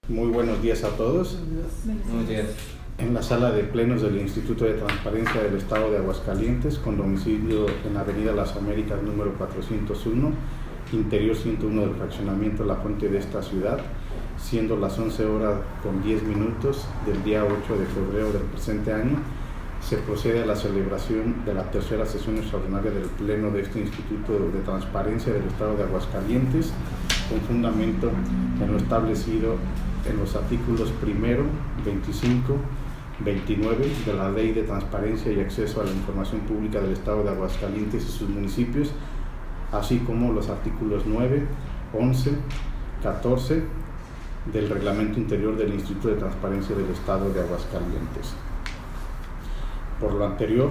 Muy buenos días a todos. Buenos días. En la sala de plenos del Instituto de Transparencia del Estado de Aguascalientes, con domicilio en Avenida Las Américas número 401, interior 101 del fraccionamiento La Fuente de esta ciudad, siendo las 11:10 del día 8 de febrero del presente año, se procede a la celebración de la tercera sesión extraordinaria del Pleno de este Instituto de Transparencia del Estado de Aguascalientes, con fundamento en lo establecido en los artículos 1, 25, 29 de la Ley de Transparencia y Acceso a la Información Pública del Estado de Aguascalientes y sus municipios, así como los artículos 9, 11, 14 del Reglamento Interior del Instituto de Transparencia del Estado de Aguascalientes. Por lo anterior,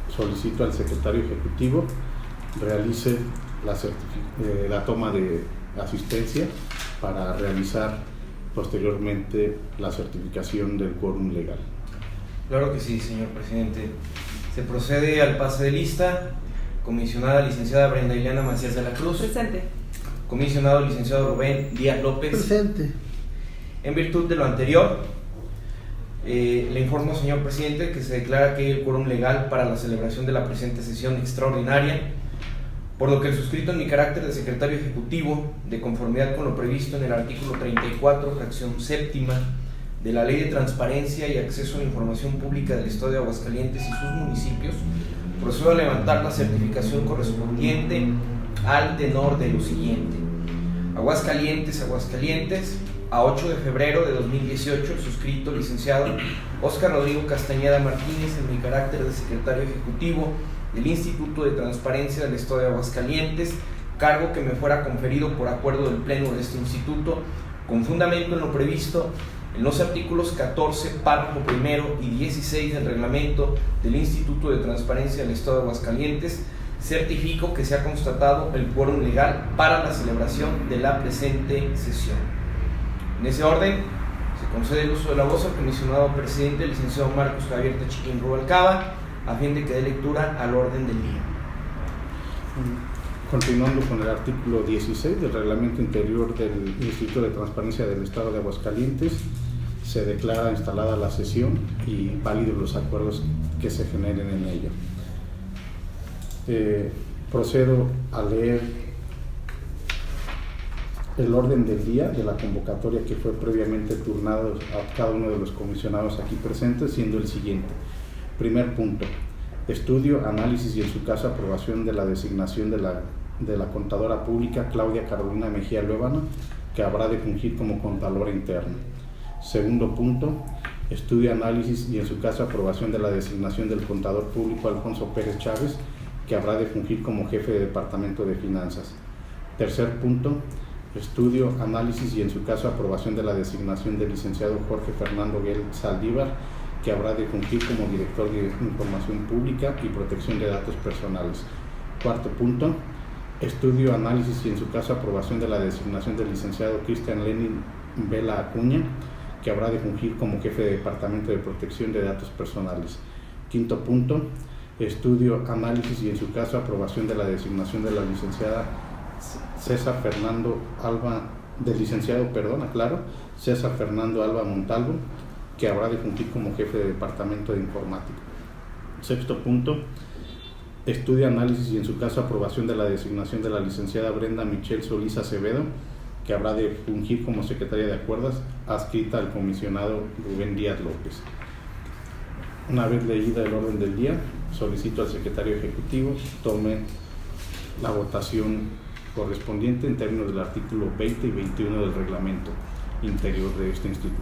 solicito al secretario ejecutivo realice la toma de asistencia para realizar posteriormente la certificación del quórum legal. Claro que sí, señor presidente. Se procede al pase de lista. Comisionada licenciada Brenda Ileana Macías de la Cruz. Presente. Comisionado licenciado Rubén Díaz López. Presente. En virtud de lo anterior, le informo, señor presidente, que se declara que hay el quórum legal para la celebración de la presente sesión extraordinaria, por lo que el suscrito en mi carácter de secretario ejecutivo, de conformidad con lo previsto en el artículo 34, fracción séptima, de la Ley de Transparencia y Acceso a la Información Pública del Estado de Aguascalientes y sus municipios, procedo a levantar la certificación correspondiente al tenor de lo siguiente. Aguascalientes, a 8 de febrero de 2018, suscrito licenciado Óscar Rodrigo Castañeda Martínez en mi carácter de secretario ejecutivo del Instituto de Transparencia del Estado de Aguascalientes, cargo que me fuera conferido por acuerdo del Pleno de este instituto, con fundamento en lo previsto en los artículos 14, párrafo primero y 16 del reglamento del Instituto de Transparencia del Estado de Aguascalientes, certifico que se ha constatado el quórum legal para la celebración de la presente sesión. En ese orden, se concede el uso de la voz al comisionado presidente, el licenciado Marcos Javier Chiquín Rubalcaba, a fin de que dé lectura al orden del día. Continuando con el artículo 16 del Reglamento Interior del Instituto de Transparencia del Estado de Aguascalientes, se declara instalada la sesión y válidos los acuerdos que se generen en ella. Procedo a leer el orden del día de la convocatoria que fue previamente turnado a cada uno de los comisionados aquí presentes, siendo el siguiente. Primer punto: estudio, análisis y en su caso aprobación de la designación de la contadora pública Claudia Carolina Mejía Luébano, que habrá de fungir como contadora interna. Segundo punto: estudio, análisis y en su caso aprobación de la designación del contador público Alfonso Pérez Chávez, que habrá de fungir como jefe de departamento de finanzas. Tercer punto: estudio, análisis y en su caso aprobación de la designación del licenciado Jorge Fernando Guel Saldívar, que habrá de fungir como director de Información Pública y Protección de Datos Personales. Cuarto punto: estudio, análisis y en su caso aprobación de la designación del licenciado Cristian Lenin Vela Acuña, que habrá de fungir como jefe de Departamento de Protección de Datos Personales. Quinto punto: estudio, análisis y en su caso aprobación de la designación de la licenciada César Fernando Alba Montalvo, que habrá de fungir como jefe de Departamento de Informática. Sexto punto: estudio, análisis y en su caso aprobación de la designación de la licenciada Brenda Michelle Solís Acevedo, que habrá de fungir como secretaria de acuerdos adscrita al comisionado Rubén Díaz López. Una vez leída el orden del día, solicito al secretario ejecutivo tome la votación correspondiente en términos del artículo 20 y 21 del reglamento interior de este instituto.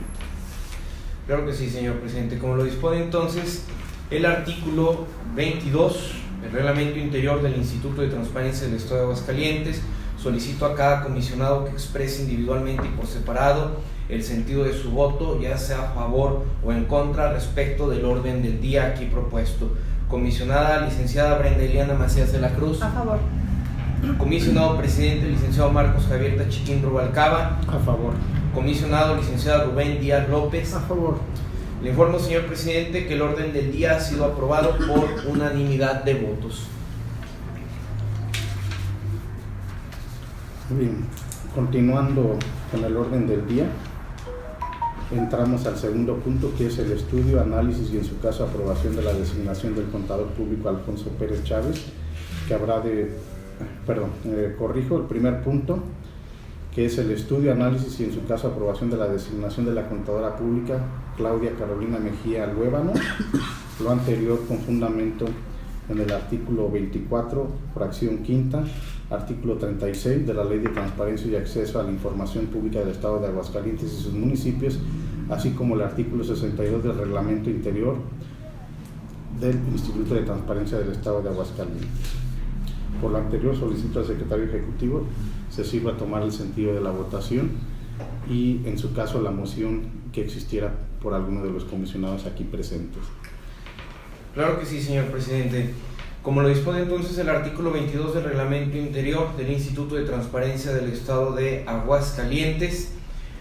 Claro que sí, señor presidente. Como lo dispone entonces el artículo 22 del reglamento interior del Instituto de Transparencia del Estado de Aguascalientes, solicito a cada comisionado que exprese individualmente y por separado el sentido de su voto, ya sea a favor o en contra respecto del orden del día aquí propuesto. Comisionada licenciada Brenda Ileana Macías de la Cruz. A favor. Comisionado presidente licenciado Marcos Javier Chiquín Rubalcaba. A favor. Comisionado licenciado Rubén Díaz López. A favor. Le informo, señor presidente, que el orden del día ha sido aprobado por unanimidad de votos. Bien, continuando con el orden del día, entramos al segundo punto, que es el estudio, análisis y en su caso aprobación de la designación del contador público Alfonso Pérez Chávez, que habrá de, corrijo, el primer punto, que es el estudio, análisis y en su caso aprobación de la designación de la contadora pública Claudia Carolina Mejía Luébano, lo anterior con fundamento en el artículo 24, fracción quinta, artículo 36 de la Ley de Transparencia y Acceso a la Información Pública del Estado de Aguascalientes y sus municipios, así como el artículo 62 del Reglamento Interior del Instituto de Transparencia del Estado de Aguascalientes. Por lo anterior, solicito al Secretario Ejecutivo se sirva a tomar el sentido de la votación y, en su caso, la moción que existiera por alguno de los comisionados aquí presentes. Claro que sí, señor presidente. Como lo dispone entonces el artículo 22 del Reglamento Interior del Instituto de Transparencia del Estado de Aguascalientes,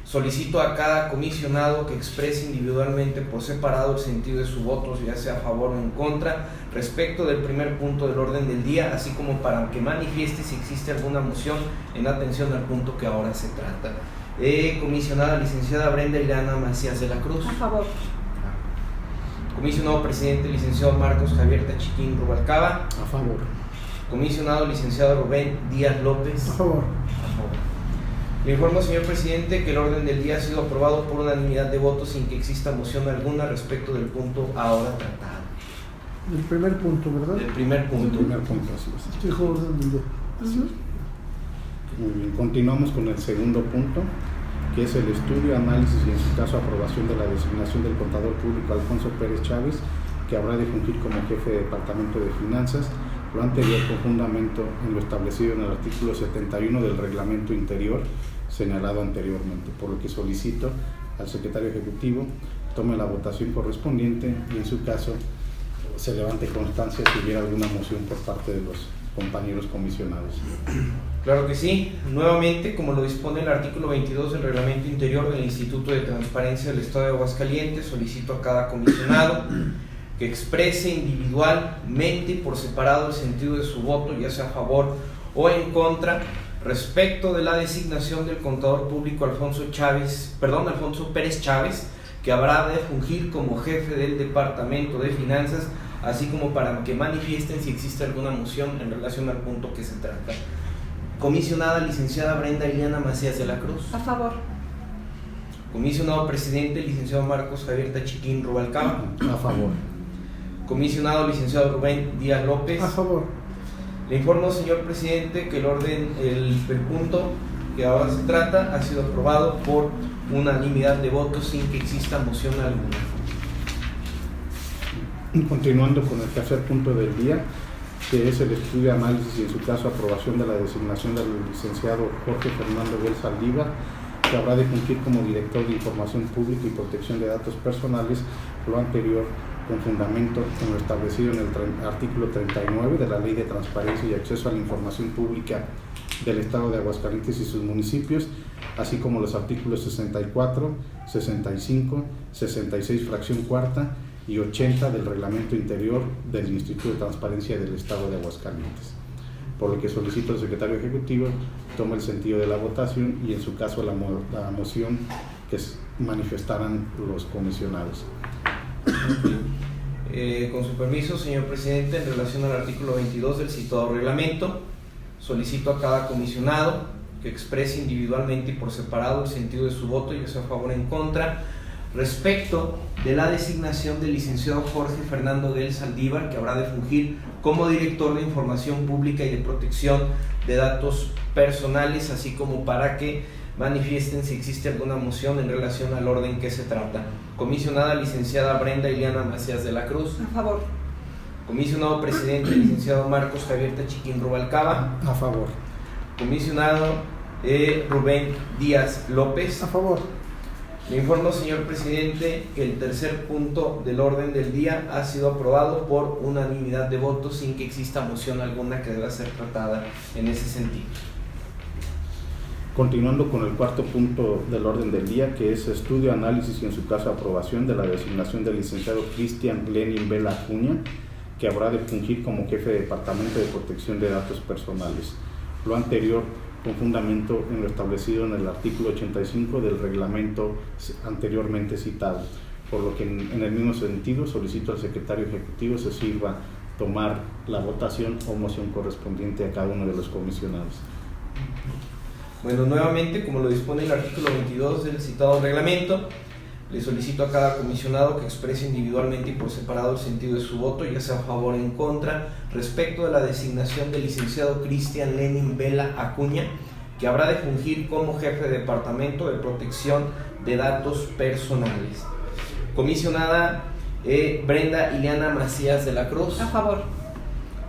solicito a cada comisionado que exprese individualmente por separado el sentido de su voto, ya sea a favor o en contra, respecto del primer punto del orden del día, así como para que manifieste si existe alguna moción en atención al punto que ahora se trata. Comisionada licenciada Brenda Ileana Macías de la Cruz. A favor. Comisionado presidente licenciado Marcos Javier Tachiquín Rubalcaba. A favor. Comisionado licenciado Rubén Díaz López. A favor. A favor. Le informo, señor presidente, que el orden del día ha sido aprobado por unanimidad de votos sin que exista moción alguna respecto del punto ahora tratado. El primer punto, ¿verdad? El primer punto. El primer punto, así es. Dijo orden del día. Muy bien, continuamos con el segundo punto, que es el estudio, análisis y en su caso aprobación de la designación del contador público Alfonso Pérez Chávez, que habrá de fungir como jefe de Departamento de Finanzas, lo anterior con fundamento en lo establecido en el artículo 71 del Reglamento Interior señalado anteriormente, por lo que solicito al Secretario Ejecutivo tome la votación correspondiente y en su caso se levante constancia si hubiera alguna moción por parte de los compañeros comisionados. Claro que sí. Nuevamente, como lo dispone el artículo 22 del Reglamento Interior del Instituto de Transparencia del Estado de Aguascalientes, solicito a cada comisionado que exprese individualmente y por separado el sentido de su voto, ya sea a favor o en contra, respecto de la designación del contador público Alfonso Pérez Chávez, que habrá de fungir como jefe del Departamento de Finanzas, así como para que manifiesten si existe alguna moción en relación al punto que se trata. Comisionada licenciada Brenda Ileana Macías de la Cruz. A favor. Comisionado presidente licenciado Marcos Javier Tachiquín Rubalcaba. A favor. Comisionado licenciado Rubén Díaz López. A favor. Le informo, señor presidente, que el punto que ahora se trata ha sido aprobado por unanimidad de votos sin que exista moción alguna. Continuando con el tercer punto del día, que es el estudio, análisis y en su caso aprobación de la designación del licenciado Jorge Fernando Bel Saldívar, que habrá de fungir como director de Información Pública y Protección de Datos Personales, lo anterior con fundamento en lo establecido en el artículo 39 de la Ley de Transparencia y Acceso a la Información Pública del Estado de Aguascalientes y sus municipios, así como los artículos 64, 65, 66, fracción cuarta y 80 del Reglamento Interior del Instituto de Transparencia del Estado de Aguascalientes. Por lo que solicito al Secretario Ejecutivo tome el sentido de la votación y en su caso la moción que manifestarán los comisionados. Con su permiso, señor presidente, en relación al artículo 22 del citado reglamento, solicito a cada comisionado que exprese individualmente y por separado el sentido de su voto, ya sea a favor o en contra, respecto de la designación del licenciado Jorge Fernando Del Saldívar, que habrá de fungir como director de Información Pública y de Protección de Datos Personales, así como para que manifiesten si existe alguna moción en relación al orden que se trata. Comisionada licenciada Brenda Ileana Macías de la Cruz. A favor. Comisionado presidente licenciado Marcos Javier Tachiquín Rubalcaba. A favor. Comisionado Rubén Díaz López. A favor. Le informo, señor presidente, que el tercer punto del orden del día ha sido aprobado por unanimidad de votos sin que exista moción alguna que deba ser tratada en ese sentido. Continuando con el cuarto punto del orden del día, que es estudio, análisis y en su caso aprobación de la designación del licenciado Cristian Lenin Vela Acuña, que habrá de fungir como jefe de Departamento de Protección de Datos Personales. Lo anterior con fundamento en lo establecido en el artículo 85 del reglamento anteriormente citado, por lo que en el mismo sentido solicito al secretario ejecutivo se sirva tomar la votación o moción correspondiente a cada uno de los comisionados. Bueno, nuevamente, como lo dispone el artículo 22 del citado reglamento, le solicito a cada comisionado que exprese individualmente y por separado el sentido de su voto, ya sea a favor o en contra, respecto de la designación del licenciado Cristian Lenin Vela Acuña, que habrá de fungir como jefe de Departamento de Protección de Datos Personales. Comisionada Brenda Ileana Macías de la Cruz. A favor.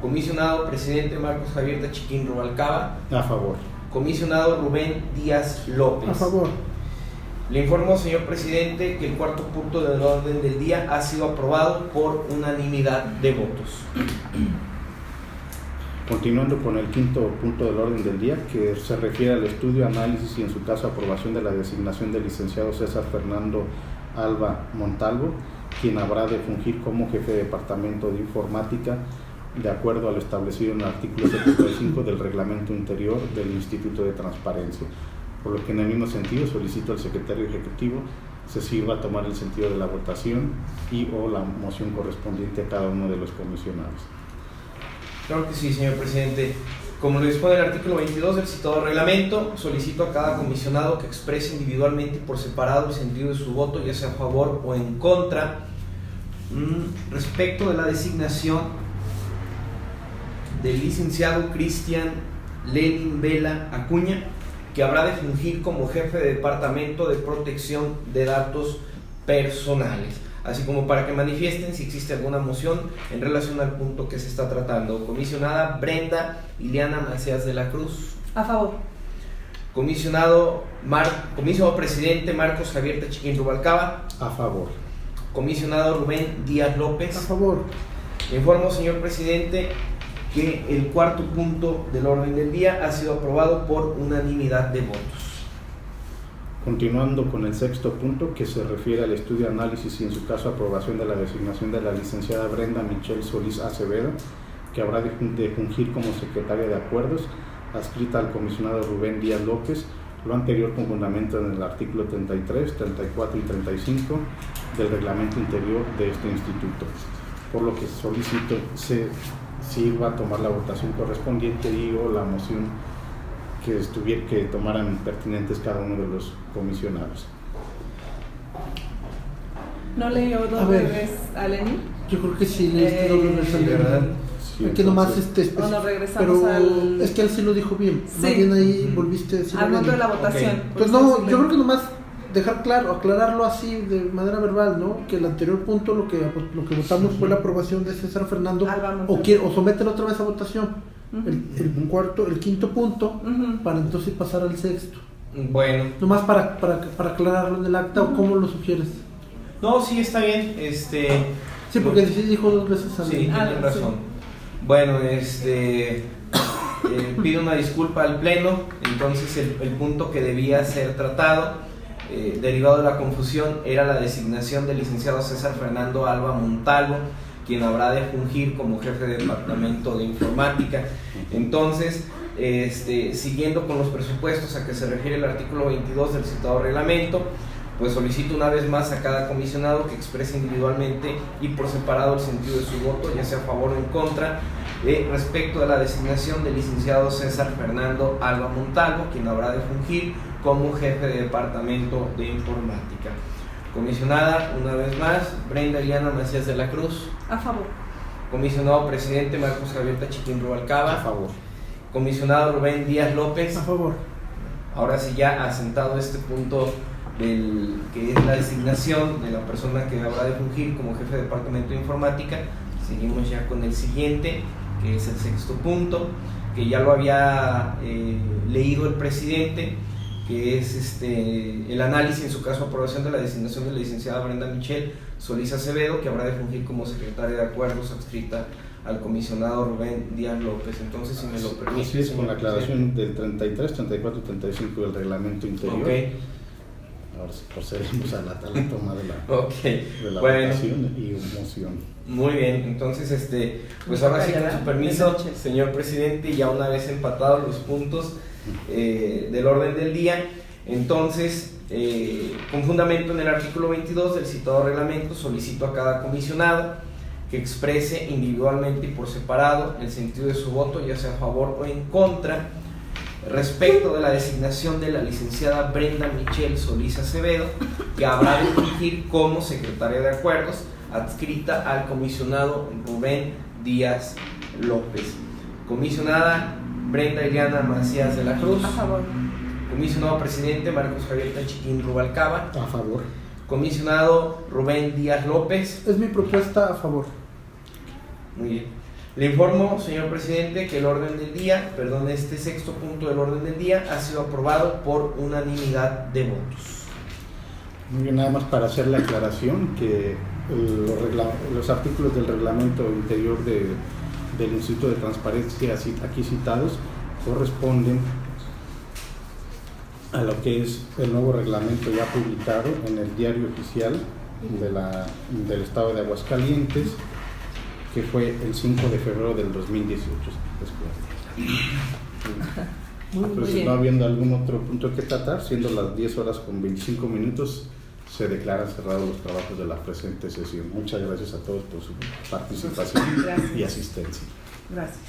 Comisionado presidente Marcos Javier Tachiquín Rubalcaba. A favor. Comisionado Rubén Díaz López. A favor. Le informo, señor presidente, que el cuarto punto del orden del día ha sido aprobado por unanimidad de votos. Continuando con el quinto punto del orden del día, que se refiere al estudio, análisis y en su caso aprobación de la designación del licenciado César Fernando Alba Montalvo, quien habrá de fungir como jefe de Departamento de Informática, de acuerdo a lo establecido en el artículo 75 del Reglamento Interior del Instituto de Transparencia. Por lo que en el mismo sentido solicito al secretario ejecutivo se sirva a tomar el sentido de la votación y o la moción correspondiente a cada uno de los comisionados. Claro que sí, señor presidente. Como lo dispone el artículo 22 del citado reglamento, solicito a cada comisionado que exprese individualmente y por separado el sentido de su voto, ya sea a favor o en contra, respecto de la designación del licenciado Cristian Lenin Vela Acuña, que habrá de fungir como jefe de Departamento de Protección de Datos Personales, así como para que manifiesten si existe alguna moción en relación al punto que se está tratando. Comisionada Brenda Ileana Macías de la Cruz. A favor. Comisionado presidente Marcos Javier Tachiquín Rubalcaba. A favor. Comisionado Rubén Díaz López. A favor. Le informo, señor presidente, que el cuarto punto del orden del día ha sido aprobado por unanimidad de votos. Continuando con el sexto punto, que se refiere al estudio, análisis y en su caso aprobación de la designación de la licenciada Brenda Michelle Solís Acevedo, que habrá de fungir como secretaria de acuerdos, adscrita al comisionado Rubén Díaz López, lo anterior con fundamento en el artículo 33, 34 y 35 del reglamento interior de este instituto, por lo que solicito se sirva a tomar la votación correspondiente y o la moción que tomaran pertinentes cada uno de los comisionados. ¿No leyó dos veces a Lenin? Yo creo que sí, leíste dos veces a Lenin. ¿verdad? Sí, Es que nomás O nos regresamos pero al... es que él sí lo dijo bien. Sí. Más bien ahí volviste a decir. Al momento de la Lenin. votación. Ok. Pues no, yo creo que nomás dejar claro, aclararlo así de manera verbal, ¿no? Que el anterior punto lo que votamos fue la aprobación de César Fernando Alba Montalvo. o somételo otra vez a votación. El quinto punto para entonces pasar al sexto. Bueno, Nomás para aclararlo en el acta o cómo lo sugieres. no, sí está bien. Sí, porque sí dijo dos veces a Sí, Lenin. tienen razón. Bueno, pido una disculpa al Pleno. Entonces el punto que debía ser tratado, derivado de la confusión, era la designación del licenciado César Fernando Alba Montalvo, quien habrá de fungir como jefe de Departamento de Informática. Entonces, siguiendo con los presupuestos a que se refiere el artículo 22 del citado reglamento, pues solicito una vez más a cada comisionado que exprese individualmente y por separado el sentido de su voto, ya sea a favor o en contra, respecto de la designación del licenciado César Fernando Alba Montalvo, quien habrá de fungir como jefe de Departamento de Informática. Comisionada, una vez más, Brenda Ileana Macías de la Cruz. A favor. Comisionado presidente Marcos Javier Tachiquín Rubalcaba. A favor. Comisionado Rubén Díaz López. A favor. Ahora sí, ya asentado este punto que es la designación de la persona que habrá de fungir como jefe de Departamento de Informática, seguimos ya con el siguiente, que es el sexto punto, que ya lo había leído el presidente, que es el análisis, en su caso aprobación de la designación de la licenciada Brenda Michelle Solís Acevedo, que habrá de fungir como secretaria de acuerdos adscrita al comisionado Rubén Díaz López. Entonces, si me lo permite. Así es, con la aclaración del 33, 34 y 35 del reglamento interior. Okay. Ahora sí procedemos a la toma de la, Okay. de la Bueno. votación y moción. Muy bien, entonces pues ahora sí, con su permiso, señor presidente, ya una vez empatados los puntos, del orden del día. Entonces, con fundamento en el artículo 22 del citado reglamento, solicito a cada comisionado que exprese individualmente y por separado el sentido de su voto, ya sea a favor o en contra, respecto de la designación de la licenciada Brenda Michelle Solís Acevedo, que habrá de fungir como secretaria de acuerdos, adscrita al comisionado Rubén Díaz López. Comisionada Brenda Iliana Macías de la Cruz. A favor. Comisionado presidente Marcos Javier Tachiquín Rubalcaba. A favor. Comisionado Rubén Díaz López. Es mi propuesta a favor. Muy bien. Le informo, señor presidente, que el orden del día, este sexto punto del orden del día ha sido aprobado por unanimidad de votos. Muy bien, nada más para hacer la aclaración que los artículos del reglamento interior del Instituto de Transparencia aquí citados corresponden a lo que es el nuevo reglamento ya publicado en el Diario Oficial del Estado de Aguascalientes, que fue el 5 de febrero del 2018. Entonces, bien. no habiendo algún otro punto que tratar, siendo las 10 horas con 25 minutos, se declaran cerrados los trabajos de la presente sesión. Muchas gracias a todos por su participación Gracias. y asistencia. Gracias.